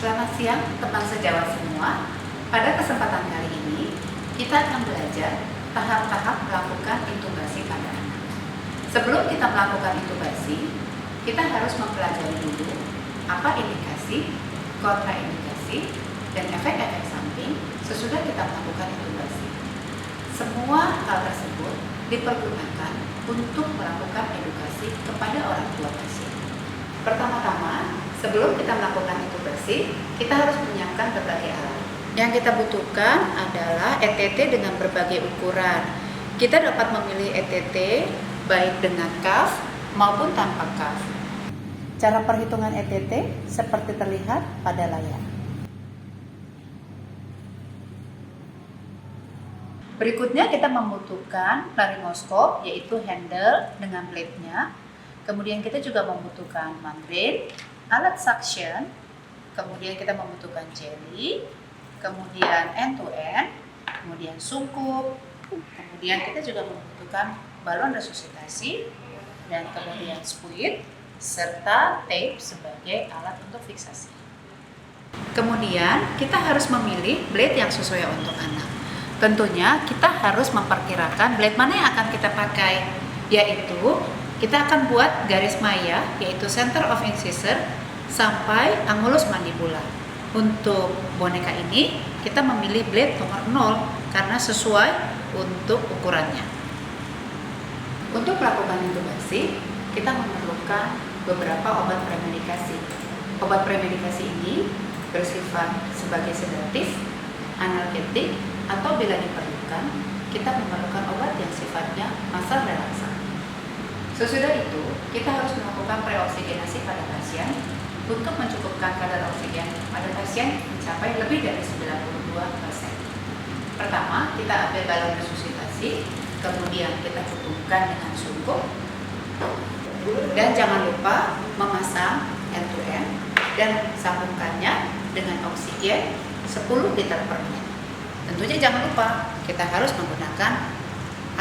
Selamat siang teman sejawat semua. Pada kesempatan kali ini, kita akan belajar tahap-tahap melakukan intubasi pada anak. Sebelum kita melakukan intubasi, kita harus mempelajari dulu apa indikasi, kontraindikasi, dan efek-efek samping sesudah kita melakukan intubasi. Semua hal tersebut dipergunakan untuk melakukan edukasi kepada orang tua pasien. Pertama-tama, sebelum kita melakukan intubasi, kita harus menyiapkan berbagai alat. Yang kita butuhkan adalah ETT dengan berbagai ukuran. Kita dapat memilih ETT baik dengan cuff maupun tanpa cuff. Cara perhitungan ETT seperti terlihat pada layar. Berikutnya kita membutuhkan laringoskop, yaitu handle dengan blade-nya. Kemudian kita juga membutuhkan membrane, alat suction, kemudian kita membutuhkan jeli, kemudian end-to-end, kemudian sungkup, kemudian kita juga membutuhkan balon resusitasi, dan kemudian spuit, serta tape sebagai alat untuk fiksasi. Kemudian kita harus memilih blade yang sesuai untuk anak. Tentunya kita harus memperkirakan blade mana yang akan kita pakai, yaitu kita akan buat garis maya, yaitu center of incisor sampai angulus mandibula. Untuk boneka ini kita memilih blade nomor 0 karena sesuai untuk ukurannya. Untuk melakukan intubasi, kita memerlukan beberapa obat premedikasi. Obat premedikasi ini bersifat sebagai sedatif, analgetik, atau bila diperlukan, kita memerlukan obat yang sifatnya masal relaksan. Sesudah itu, kita harus melakukan preoksigenasi pada pasien untuk mencukupkan kadar oksigen pada pasien mencapai lebih dari 92%. Pertama, kita ambil balon resusitasi, kemudian kita hubungkan dengan sungkup, dan jangan lupa memasang end-to-end dan sambungkannya dengan oksigen 10 liter per menit. Tentunya jangan lupa kita harus menggunakan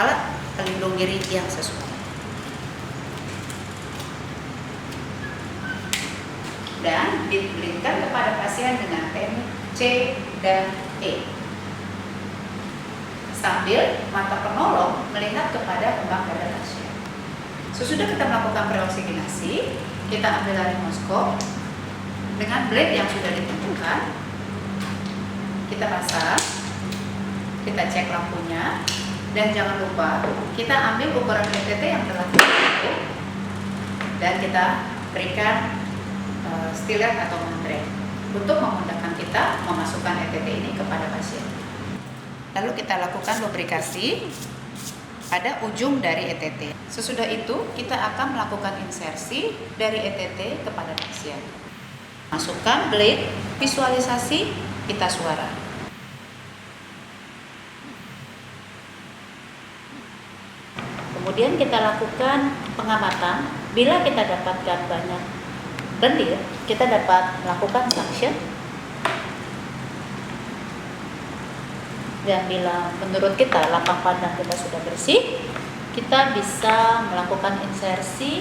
alat pelindung diri yang sesuai. Dan diberikan kepada pasien dengan teknik C dan E. Sambil mata penolong melihat kepada kembang dada pasien. Sesudah kita melakukan preoksigenasi, kita ambil laringoskop dengan blade yang sudah ditentukan. Kita pasang, kita cek lampunya, dan jangan lupa kita ambil ukuran ETT yang telah kita hitung dan kita berikan stilet atau membrane untuk memudahkan kita memasukkan ETT ini kepada pasien. Lalu kita lakukan lubrikasi pada ujung dari ETT. Sesudah itu kita akan melakukan insersi dari ETT kepada pasien. Masukkan blade, visualisasi pita suara. Kemudian kita lakukan pengamatan. Bila kita dapatkan banyak lendir, kita dapat melakukan suction. Dan bila menurut kita lapang pandang kita sudah bersih, kita bisa melakukan insersi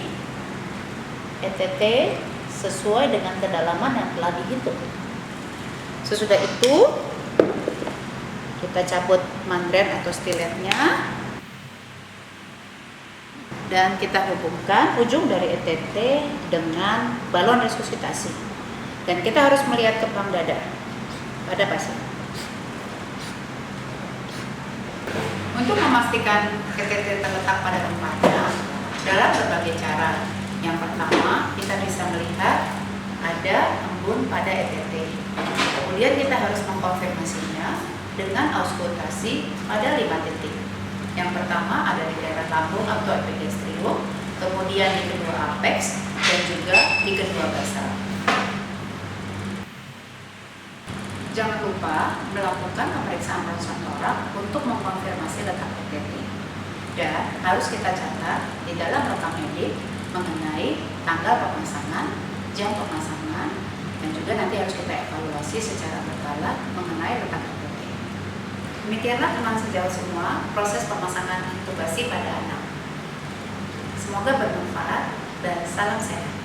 ETT sesuai dengan kedalaman yang telah dihitung. Sesudah itu, kita cabut membrane atau stiletnya, dan kita hubungkan ujung dari ETT dengan balon resusitasi. Dan kita harus melihat kembang dada pada pasien. Untuk memastikan ETT terletak pada tempatnya dalam berbagai cara. Yang pertama, kita bisa melihat ada embun pada ETT. Kemudian kita harus mengkonfirmasinya dengan auskultasi pada 5 titik. Yang pertama ada di daerah lambung atau epigastrium, kemudian di kedua apex, dan juga di kedua basal. Jangan lupa melakukan pemeriksaan ronsen torak untuk mengkonfirmasi letak ETT. Dan harus kita catat di dalam rekam medik mengenai tanggal pemasangan, jam pemasangan, dan juga nanti harus kita evaluasi secara berkala mengenai letak ETT. Demikianlah teman sejawat semua proses pemasangan intubasi pada anak. Semoga bermanfaat dan salam sehat.